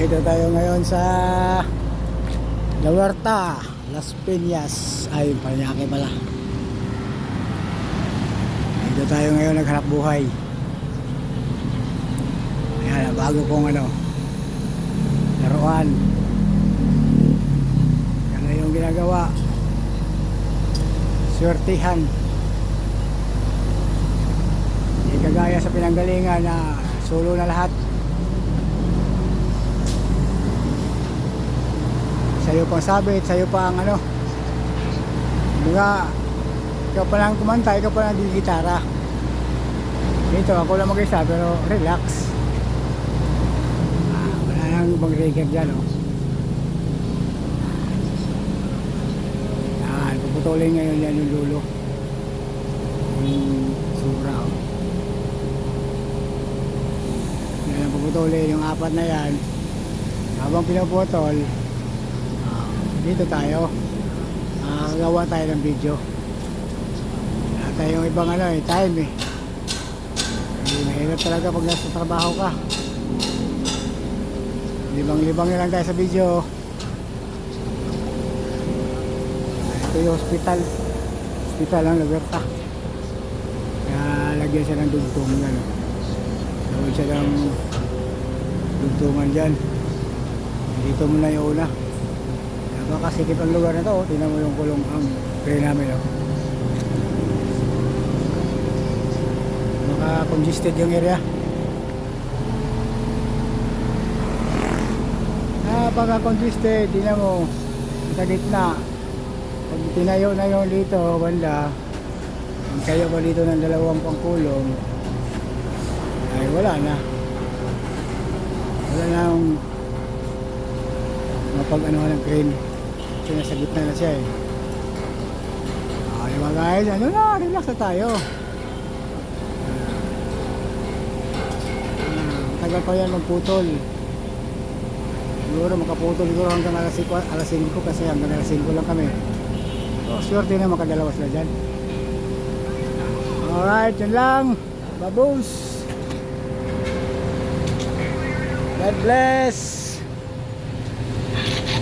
Dito tayo ngayon sa La Huerta, Las Piñas. Ay, Parañaque pala. Dito tayo ngayon naghanap buhay. Ayan, bago kong laruan. Yan na yung ginagawa. Swertihan. Hindi kagaya sa pinanggalingan na solo na lahat. Sa'yo pang sabit, sa'yo pang mga ikaw pa lang kumanta, ikaw pa lang gitara. Dito ako lang mag-isa pero relax. Wala nang ibang rigger dyan, Yan, puputulin ngayon yan yung lulo, yung sura, yan, puputulin yung apat na yan. Habang pinaputol, dito tayo gawa tayo ng video. Wala tayong ibang time mahirap talaga pag nasa trabaho ka. Libang lang tayo sa video. Ito yung hospital ng La Huerta. Kaya lagyan siya ng dugtong gawin siya ng dugtungan dyan. Dito muna yung una. Napakasikip ang lugar na to. Tingnan mo yung kulong ang kaya namin. Congested yung area. Napaka-congested. Tingnan mo sa gitna. Pag tinayo na yung dito banda, ang kayo pa dito ng dalawang pangkulong, ay wala na mapag-anuhan ng crane. Kasi nasa gitna na siya diba guys, relax na tayo. Tagal pa yan magputol. Siguro makaputol siguro hanggang alas 5 kasi hanggang alas 5 lang kami. So swerte na makadalawa sila dyan. Alright, yun lang. Baboos. God bless.